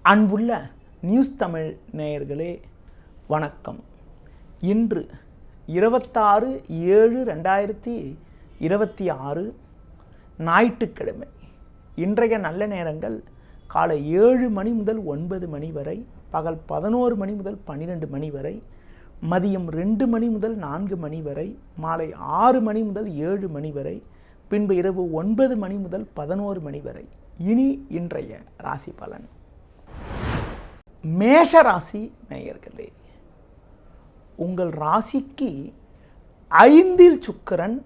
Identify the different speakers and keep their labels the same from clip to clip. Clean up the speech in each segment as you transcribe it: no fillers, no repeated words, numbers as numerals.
Speaker 1: அன்புள்ள நியூஸ் தமிழ் நேயர்களே வணக்கம். இன்று 26/7/2026 ஞாயிற்றுக்கிழமை. இன்றைய நல்ல நேரங்கள் காலை 7 மணி முதல் 9 மணி வரை, பகல் 11 மணி முதல் 12 மணி வரை, மதியம் 2 மணி முதல் 4 மணி வரை, மாலை 6 மணி முதல் 7 மணி வரை, பின்பு இரவு 9 மணி முதல் 11 மணி வரை. இனி இன்றைய ராசி பலன். மேஷ ராசி நேயர்களே, உங்கள் ராசிக்கு 5இல் சுக்கிரன்,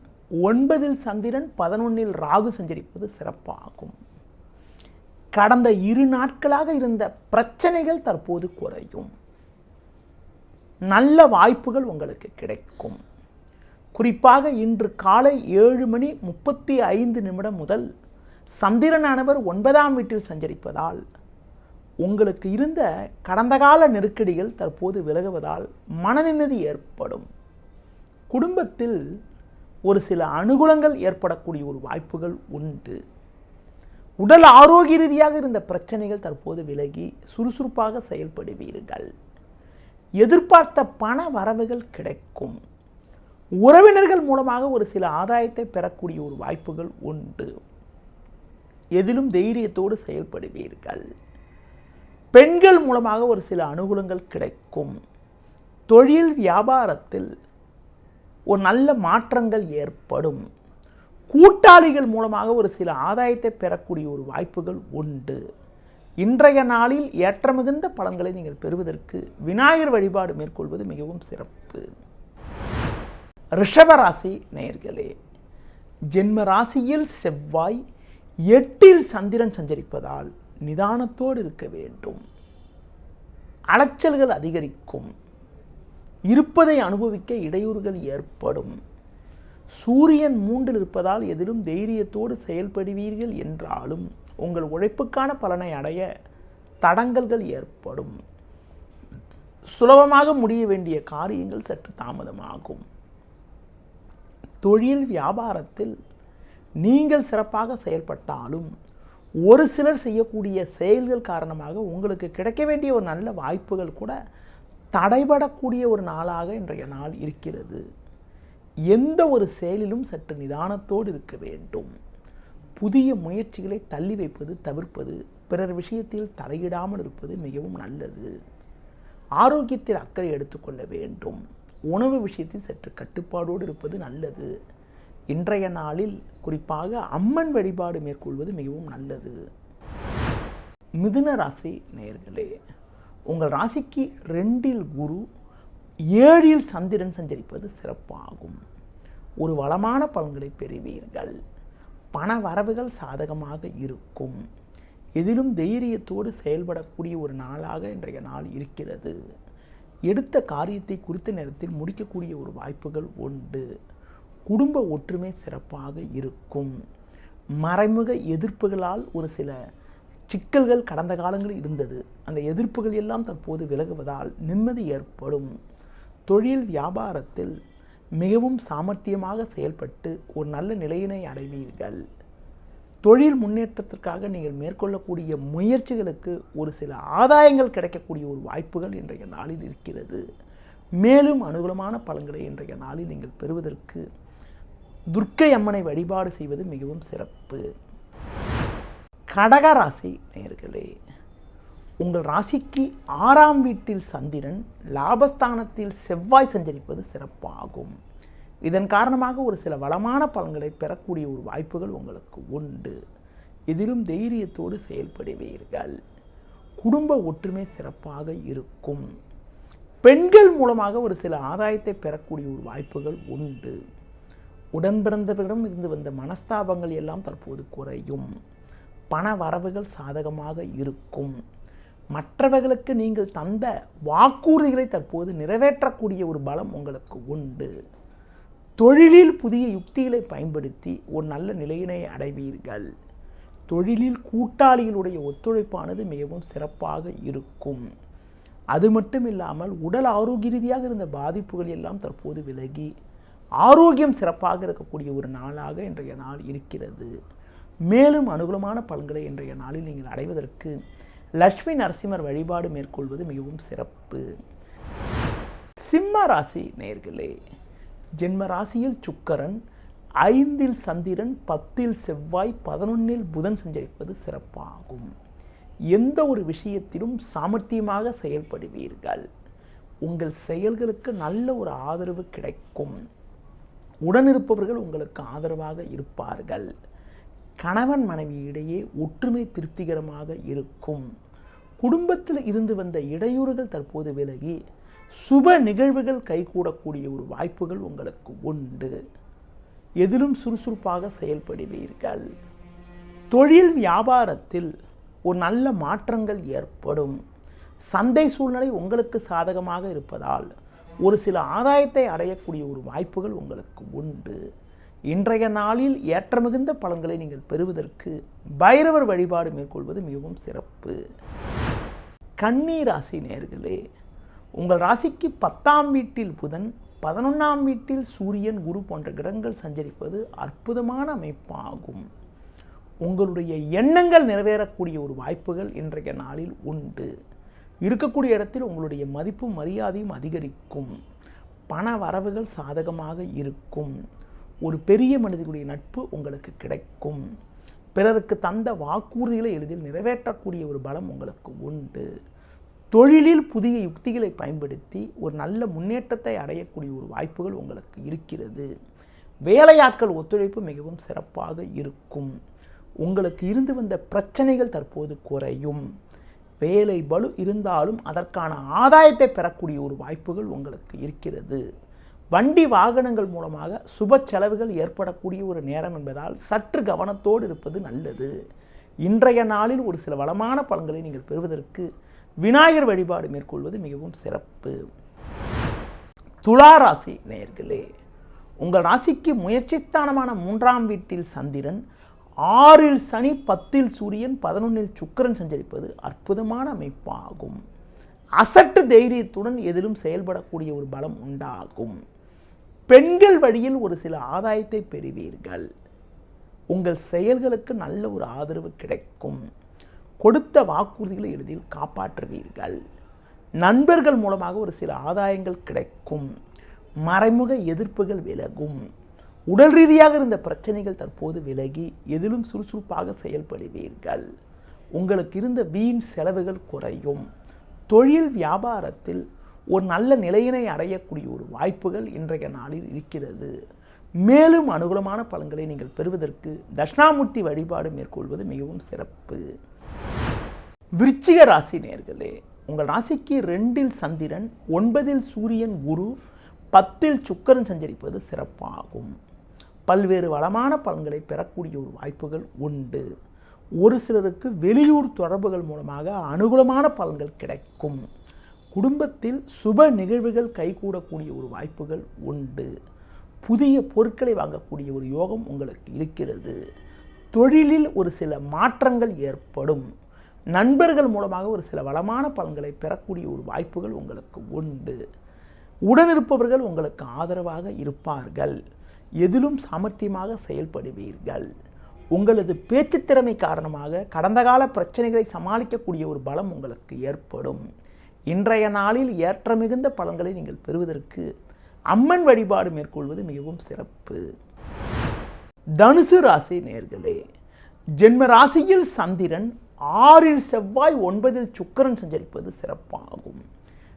Speaker 1: 9இல் சந்திரன், 11இல் ராகு சஞ்சரிப்பது சிறப்பாகும். கடந்த 2 நாட்களாக இருந்த பிரச்சனைகள் தற்போது குறையும். நல்ல வாய்ப்புகள் உங்களுக்கு கிடைக்கும். குறிப்பாக இன்று காலை 7 மணி 35 நிமிடம் முதல் சந்திரனானவர் 9ஆம் வீட்டில் சஞ்சரிப்பதால் உங்களுக்கு இருந்த கடந்த கால நெருக்கடிகள் தற்போது விலகுவதால் மனநிம்மதி ஏற்படும். குடும்பத்தில் ஒரு சில அனுகூலங்கள் ஏற்படக்கூடிய ஒரு வாய்ப்புகள் உண்டு. உடல் ஆரோக்கிய ரீதியாக இருந்த பிரச்சனைகள் தற்போது விலகி சுறுசுறுப்பாக செயல்படுவீர்கள். எதிர்பார்த்த பண வரவுகள் கிடைக்கும். உறவினர்கள் மூலமாக ஒரு சில ஆதாயத்தை பெறக்கூடிய ஒரு வாய்ப்புகள் உண்டு. எதிலும் தைரியத்தோடு செயல்படுவீர்கள். பெண்கள் மூலமாக ஒரு சில அனுகூலங்கள் கிடைக்கும். தொழில் வியாபாரத்தில் ஒரு நல்ல மாற்றங்கள் ஏற்படும். கூட்டாளிகள் மூலமாக ஒரு சில ஆதாயத்தை பெறக்கூடிய ஒரு வாய்ப்புகள் உண்டு. இன்றைய நாளில் ஏற்றமிகுந்த பலன்களை நீங்கள் பெறுவதற்கு விநாயகர் வழிபாடு மேற்கொள்வது மிகவும் சிறப்பு. ரிஷபராசி நேயர்களே, ஜென்ம ராசியில் செவ்வாய், 8இல் சந்திரன் சஞ்சரிப்பதால் நிதானத்தோடு இருக்க வேண்டும். அலைச்சல்கள் அதிகரிக்கும். இருப்பதை அனுபவிக்க இடையூறுகள் ஏற்படும். சூரியன் 3இல் இருப்பதால் எதிலும் தைரியத்தோடு செயல்படுவீர்கள் என்றாலும் உங்கள் உழைப்புக்கான பலனை அடைய தடங்கல்கள் ஏற்படும். சுலபமாக முடிய வேண்டிய காரியங்கள் சற்று தாமதமாகும். தொழில் வியாபாரத்தில் நீங்கள் சிறப்பாக செயல்பட்டாலும் ஒரு சிலர் செய்யக்கூடிய செயல்கள் காரணமாக உங்களுக்கு கிடைக்க வேண்டிய ஒரு நல்ல வாய்ப்புகள் கூட தடைபடக்கூடிய ஒரு நாளாக இன்றைய நாள் இருக்கிறது. எந்த ஒரு செயலிலும் சற்று நிதானத்தோடு இருக்க வேண்டும். புதிய முயற்சிகளை தள்ளி வைப்பது தவிர்ப்பது, பிறர் விஷயத்தில் தலையிடாமல் இருப்பது மிகவும் நல்லது. ஆரோக்கியத்தில் அக்கறை எடுத்துக்கொள்ள வேண்டும். உணவு விஷயத்தில் சற்று கட்டுப்பாடோடு இருப்பது நல்லது. இன்றைய நாளில் குறிப்பாக அம்மன் வழிபாடு மேற்கொள்வது மிகவும் நல்லது. மிதுன ராசி நேயர்களே, உங்கள் ராசிக்கு 2இல் குரு, 7இல் சந்திரன் சஞ்சரிப்பது சிறப்பாகும். ஒரு வளமான பலன்களை பெறுவீர்கள். பண வரவுகள் சாதகமாக இருக்கும். எதிலும் தைரியத்தோடு செயல்படக்கூடிய ஒரு நாளாக இன்றைய நாள் இருக்கிறது. எடுத்த காரியத்தை குறித்த நேரத்தில் முடிக்கக்கூடிய ஒரு வாய்ப்புகள் உண்டு. குடும்ப ஒற்றுமை சிறப்பாக இருக்கும். மறைமுக எதிர்ப்புகளால் ஒரு சில சிக்கல்கள் கடந்த காலங்களில் இருந்தது. அந்த எதிர்ப்புகள் எல்லாம் தற்போது விலகுவதால் நிம்மதி ஏற்படும். தொழில் வியாபாரத்தில் மிகவும் சாமர்த்தியமாக செயல்பட்டு ஒரு நல்ல நிலையினை அடைவீர்கள். தொழில் முன்னேற்றத்திற்காக நீங்கள் மேற்கொள்ளக்கூடிய முயற்சிகளுக்கு ஒரு சில ஆதாயங்கள் கிடைக்கக்கூடிய ஒரு வாய்ப்புகள் இன்றைய நாளில் இருக்கிறது. மேலும் அனுகூலமான பலன்களை இன்றைய நாளில் நீங்கள் பெறுவதற்கு துர்க்கை அம்மனை வழிபாடு செய்வது மிகவும் சிறப்பு. கடக ராசி நேயர்களே, உங்கள் ராசிக்கு 6ஆம் வீட்டில் சந்திரன், லாபஸ்தானத்தில் செவ்வாய் சஞ்சரிப்பது சிறப்பாகும். இதன் காரணமாக ஒரு சில வளமான பலன்களை பெறக்கூடிய ஒரு வாய்ப்புகள் உங்களுக்கு உண்டு. இதிலும் தைரியத்தோடு செயல்படுவீர்கள். குடும்ப ஒற்றுமை சிறப்பாக இருக்கும். பெண்கள் மூலமாக ஒரு சில ஆதாயத்தை பெறக்கூடிய ஒரு வாய்ப்புகள் உண்டு. உடன் பிறந்தவரிடம் இருந்து வந்த மனஸ்தாபங்கள் எல்லாம் தற்போது குறையும். பண வரவுகள் சாதகமாக இருக்கும். மற்றவர்களுக்கு நீங்கள் தந்த வாக்குறுதிகளை தற்போது நிறைவேற்றக்கூடிய ஒரு பலம் உங்களுக்கு உண்டு. தொழிலில் புதிய யுக்திகளை பயன்படுத்தி ஒரு நல்ல நிலையினை அடைவீர்கள். தொழிலில் கூட்டாளிகளுடைய ஒத்துழைப்பானது மிகவும் சிறப்பாக இருக்கும். அது மட்டும் இல்லாமல் உடல் ஆரோக்கிய ரீதியாக இருந்த பாதிப்புகள் எல்லாம் தற்போது விலகி ஆரோக்கியம் சிறப்பாக இருக்கக்கூடிய ஒரு நாளாக இன்றைய நாள் இருக்கிறது. மேலும் அனுகூலமான பலன்களை இன்றைய நாளில் நீங்கள் அடைவதற்கு லட்சுமி நரசிம்மர் வழிபாடு மேற்கொள்வது மிகவும் சிறப்பு. சிம்ம ராசி நேயர்களே, ஜென்ம ராசியில் சுக்கிரன், 5இல் சந்திரன், 10இல் செவ்வாய், 11இல் புதன் சஞ்சரிப்பது சிறப்பாகும். எந்த ஒரு விஷயத்திலும் சாமர்த்தியமாக செயல்படுவீர்கள். உங்கள் செயல்களுக்கு நல்ல ஒரு ஆதரவு கிடைக்கும். உடனிருப்பவர்கள் உங்களுக்கு ஆதரவாக இருப்பார்கள். கணவன் மனைவி இடையே ஒற்றுமை திருப்திகரமாக இருக்கும். குடும்பத்தில் இருந்து வந்த இடையூறுகள் தற்போது விலகி சுப நிகழ்வுகள் கைகூடக்கூடிய ஒரு வாய்ப்புகள் உங்களுக்கு உண்டு. எதிலும் சுறுசுறுப்பாக செயல்படுவீர்கள். தொழில் வியாபாரத்தில் ஒரு நல்ல மாற்றங்கள் ஏற்படும். சந்தை சூழ்நிலை உங்களுக்கு சாதகமாக இருப்பதால் ஒரு சில ஆதாயத்தை அடையக்கூடிய ஒரு வாய்ப்புகள் உங்களுக்கு உண்டு. இன்றைய நாளில் ஏற்றமிகுந்த பலன்களை நீங்கள் பெறுவதற்கு பைரவர் வழிபாடு மேற்கொள்வது மிகவும் சிறப்பு. கன்னி ராசி நேயர்களே, உங்கள் ராசிக்கு 10ஆம் வீட்டில் புதன், 11ஆம் வீட்டில் சூரியன், குரு போன்ற கிரகங்கள் சஞ்சரிப்பது அற்புதமான அமைப்பாகும். உங்களுடைய எண்ணங்கள் நிறைவேறக்கூடிய ஒரு வாய்ப்புகள் இன்றைய நாளில் உண்டு. இருக்கக்கூடிய இடத்தில் உங்களுடைய மதிப்பும் மரியாதையும் அதிகரிக்கும். பண வரவுகள் சாதகமாக இருக்கும். ஒரு பெரிய மனிதனுடைய நட்பு உங்களுக்கு கிடைக்கும். பிறருக்கு தந்த வாக்குறுதிகளை எளிதில் நிறைவேற்றக்கூடிய ஒரு பலம் உங்களுக்கு உண்டு. தொழிலில் புதிய யுக்திகளை பயன்படுத்தி ஒரு நல்ல முன்னேற்றத்தை அடையக்கூடிய ஒரு வாய்ப்புகள் உங்களுக்கு இருக்கிறது. வேலையாட்கள் ஒத்துழைப்பு மிகவும் சிறப்பாக இருக்கும். உங்களுக்கு இருந்து வந்த பிரச்சனைகள் தற்போது குறையும். வேலை பளு இருந்தாலும் அதற்கான ஆதாயத்தை பெறக்கூடிய ஒரு வாய்ப்புகள் உங்களுக்கு இருக்கிறது. வண்டி வாகனங்கள் மூலமாக சுப செலவுகள் ஏற்படக்கூடிய ஒரு நேரம் என்பதால் சற்று கவனத்தோடு இருப்பது நல்லது. இன்றைய நாளில் ஒரு சில வளமான பலன்களை நீங்கள் பெறுவதற்கு விநாயகர் வழிபாடு மேற்கொள்வது மிகவும் சிறப்பு. துலா ராசி நேயர்களே, உங்கள் ராசிக்கு முயற்சிஸ்தானமான 3ஆம் வீட்டில் சந்திரன், 6இல் சனி, 10இல் சூரியன், 11இல் சுக்கிரன் சஞ்சரிப்பது அற்புதமான அமைப்பாகும். அசட்டு தைரியத்துடன் எதிலும் செயல்படக்கூடிய ஒரு பலம் உண்டாகும். பெண்கள் வழியில் ஒரு சில ஆதாயத்தை பெறுவீர்கள். உங்கள் செயல்களுக்கு நல்ல ஒரு ஆதரவு கிடைக்கும். கொடுத்த வாக்குறுதிகளை எளிதில் காப்பாற்றுவீர்கள். நண்பர்கள் மூலமாக ஒரு சில ஆதாயங்கள் கிடைக்கும். மறைமுக எதிர்ப்புகள் விலகும். உடல் ரீதியாக இருந்த பிரச்சனைகள் தற்போது விலகி எதிலும் சுறுசுறுப்பாக செயல்படுவீர்கள். உங்களுக்கு இருந்த வீண் செலவுகள் குறையும். தொழில் வியாபாரத்தில் ஒரு நல்ல நிலையினை அடையக்கூடிய ஒரு வாய்ப்புகள் இன்றைய நாளில் இருக்கிறது. மேலும் அனுகூலமான பலன்களை நீங்கள் பெறுவதற்கு தட்சிணாமூர்த்தி வழிபாடு மேற்கொள்வது மிகவும் சிறப்பு. விருச்சிக ராசி நேயர்களே, உங்கள் ராசிக்கு 2இல் சந்திரன், 9இல் சூரியன், குரு, 10இல் சுக்கிரன் சஞ்சரிப்பது சிறப்பாகும். பல்வேறு வளமான பலன்களை பெறக்கூடிய ஒரு வாய்ப்புகள் உண்டு. ஒரு சிலருக்கு வெளியூர் தொடர்புகள் மூலமாக அனுகூலமான பலன்கள் கிடைக்கும். குடும்பத்தில் சுப நிகழ்வுகள் கைகூடக்கூடிய ஒரு வாய்ப்புகள் உண்டு. புதிய பொருட்களை வாங்கக்கூடிய ஒரு யோகம் உங்களுக்கு இருக்கிறது. தொழிலில் ஒரு சில மாற்றங்கள் ஏற்படும். நண்பர்கள் மூலமாக ஒரு சில வளமான பலன்களை பெறக்கூடிய ஒரு வாய்ப்புகள் உங்களுக்கு உண்டு. உடனிருப்பவர்கள் உங்களுக்கு ஆதரவாக இருப்பார்கள். எதிலும் சாமர்த்தியமாக செயல்படுவீர்கள். உங்களது பேச்சு திறமை காரணமாக கடந்த கால பிரச்சனைகளை சமாளிக்கக்கூடிய ஒரு பலம் உங்களுக்கு ஏற்படும். இன்றைய நாளில் ஏற்ற மிகுந்த பலன்களை நீங்கள் பெறுவதற்கு அம்மன் வழிபாடு மேற்கொள்வது மிகவும் சிறப்பு. தனுசு ராசி நேயர்களே, ஜென்ம ராசியில் சந்திரன், 6இல் செவ்வாய், 9இல் சுக்கிரன் சஞ்சரிப்பது சிறப்பாகும்.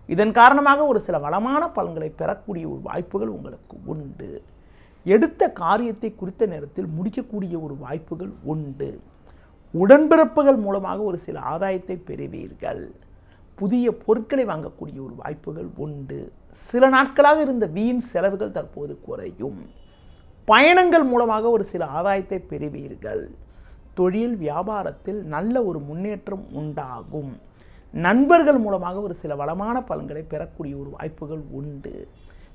Speaker 1: இதன் காரணமாக ஒரு சில வளமான பலன்களை பெறக்கூடிய ஒரு வாய்ப்புகள் உங்களுக்கு உண்டு. எடுத்த காரியத்தை குறித்த நேரத்தில் முடிக்கக்கூடிய ஒரு வாய்ப்புகள் உண்டு. உடன்பிறப்புகள் மூலமாக ஒரு சில ஆதாயத்தை பெறுவீர்கள். புதிய பொருட்களை வாங்கக்கூடிய ஒரு வாய்ப்புகள் உண்டு. சில நாட்களாக இருந்த வீண் செலவுகள் தற்போது குறையும். பயணங்கள் மூலமாக ஒரு சில ஆதாயத்தை பெறுவீர்கள். தொழில் வியாபாரத்தில் நல்ல ஒரு முன்னேற்றம் உண்டாகும். நண்பர்கள் மூலமாக ஒரு சில வளமான பலன்களை பெறக்கூடிய ஒரு வாய்ப்புகள் உண்டு.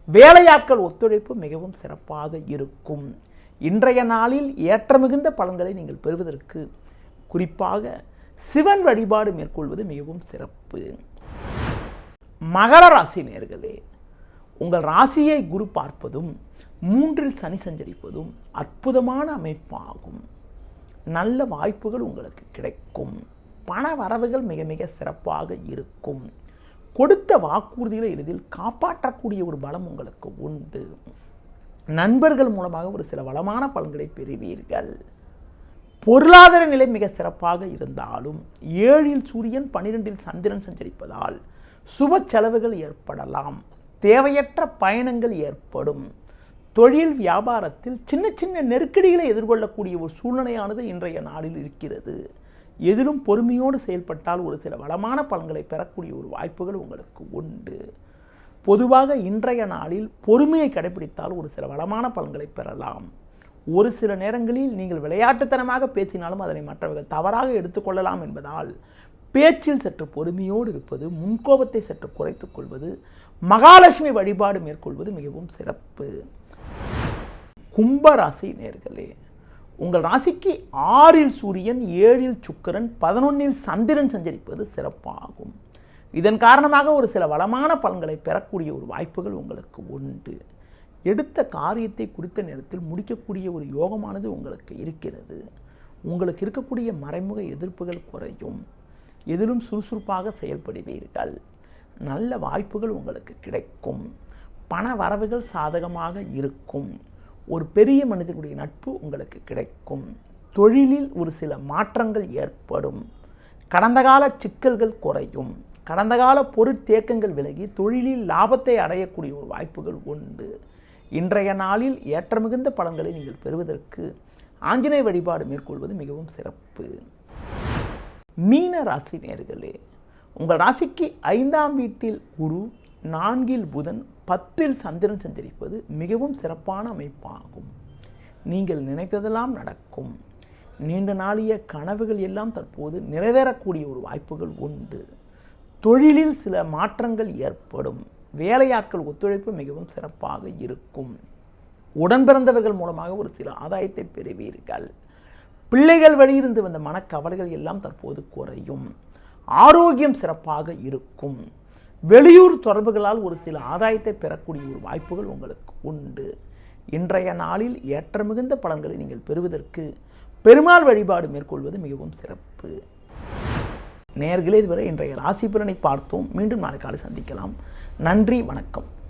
Speaker 1: வேலையாட்கள் ஒத்துழைப்பு மிகவும் சிறப்பாக இருக்கும். இன்றைய நாளில் ஏற்ற மிகுந்த பலன்களை நீங்கள் பெறுவதற்கு குறிப்பாக சிவன் வழிபாடு மேற்கொள்வது மிகவும் சிறப்பு. மகர ராசி நேயர்களே, உங்கள் ராசியை குரு பார்ப்பதும் 3இல் சனி சஞ்சரிப்பதும் அற்புதமான அமைப்பாகும். நல்ல வாய்ப்புகள் உங்களுக்கு கிடைக்கும். பண வரவுகள் மிக மிக சிறப்பாக இருக்கும். கொடுத்த வாக்குறுதிகளை எளிதில் காப்பாற்றக்கூடிய ஒரு பலம் உங்களுக்கு உண்டு. நண்பர்கள் மூலமாக ஒரு சில வளமான பலன்களை பெறுவீர்கள். பொருளாதார நிலை மிக சிறப்பாக இருந்தாலும் 7ல் சூரியன் 12ல் சந்திரன் சஞ்சரிப்பதால் சுப செலவுகள் ஏற்படலாம். தேவையற்ற பயணங்கள் ஏற்படும். தொழில் வியாபாரத்தில் சின்ன சின்ன நெருக்கடிகளை எதிர்கொள்ளக்கூடிய ஒரு சூழ்நிலையானது இன்றைய நாளில் இருக்கிறது. எதிலும் பொறுமையோடு செயல்பட்டால் ஒரு சில வளமான பலன்களை பெறக்கூடிய ஒரு வாய்ப்புகள் உங்களுக்கு உண்டு. பொதுவாக இன்றைய நாளில் பொறுமையை கடைபிடித்தால் ஒரு சில வளமான பலன்களை பெறலாம். ஒரு சில நேரங்களில் நீங்கள் விளையாட்டுத்தனமாக பேசினாலும் அதனை மற்றவர்கள் தவறாக எடுத்துக்கொள்ளலாம் என்பதால் பேச்சில் சற்று பொறுமையோடு இருப்பது, முன்கோபத்தை சற்று குறைத்துக் கொள்வது, மகாலட்சுமி வழிபாடு மேற்கொள்வது மிகவும் சிறப்பு. கும்பராசி நேயர்களே, உங்கள் ராசிக்கு 6ல் சூரியன், 7ல் சுக்கிரன், 11ல் சந்திரன் சஞ்சரிப்பது சிறப்பாகும். இதன் காரணமாக ஒரு சில வளமான பலன்களை பெறக்கூடிய ஒரு வாய்ப்புகள் உங்களுக்கு உண்டு. எடுத்த காரியத்தை குறித்த நேரத்தில் முடிக்கக்கூடிய ஒரு யோகமானது உங்களுக்கு இருக்கிறது. உங்களுக்கு இருக்கக்கூடிய மறைமுக எதிர்ப்புகள் குறையும். எதிலும் சுறுசுறுப்பாக செயல்படுவீர்கள். நல்ல வாய்ப்புகள் உங்களுக்கு கிடைக்கும். பண வரவுகள் சாதகமாக இருக்கும். ஒரு பெரிய மனிதனுடைய நட்பு உங்களுக்கு கிடைக்கும். தொழிலில் ஒரு சில மாற்றங்கள் ஏற்படும். கடந்த கால சிக்கல்கள் குறையும். கடந்த கால பொருட்தேக்கங்கள் விலகி தொழிலில் லாபத்தை அடையக்கூடிய ஒரு வாய்ப்புகள் உண்டு. இன்றைய நாளில் ஏற்ற மிகுந்த பலன்களை நீங்கள் பெறுவதற்கு ஆஞ்சநேய வழிபாடு மேற்கொள்வது மிகவும் சிறப்பு. மீன ராசி நேயர்களே, உங்கள் ராசிக்கு 5ஆம் வீட்டில் குரு, 4ல் புதன், 10ல் சந்திரன் சஞ்சரிப்பது மிகவும் சிறப்பான அமைப்பாகும். நீங்கள் நினைத்ததெல்லாம் நடக்கும். நீண்ட நாளிய கனவுகள் எல்லாம் தற்போது நிறைவேறக்கூடிய ஒரு வாய்ப்புகள் உண்டு. தொழிலில் சில மாற்றங்கள் ஏற்படும். வேலையாட்கள் ஒத்துழைப்பு மிகவும் சிறப்பாக இருக்கும். உடன் பிறந்தவர்கள் மூலமாக ஒரு சில ஆதாயத்தை பெறுவீர்கள். பிள்ளைகள் வழியிருந்து வந்த மனக்கவலைகள் எல்லாம் தற்போது குறையும். ஆரோக்கியம் சிறப்பாக இருக்கும். வெளியூர் தொடர்புகளால் ஒரு சில ஆதாயத்தை பெறக்கூடிய ஒரு வாய்ப்புகள் உங்களுக்கு உண்டு. இன்றைய நாளில் ஏற்ற மிகுந்த பலன்களை நீங்கள் பெறுவதற்கு பெருமாள் வழிபாடு மேற்கொள்வது மிகவும் சிறப்பு. நேயர்களே, இதுவரை இன்றைய ராசி பலனை பார்த்தோம். மீண்டும் நாளை காலை சந்திக்கலாம். நன்றி, வணக்கம்.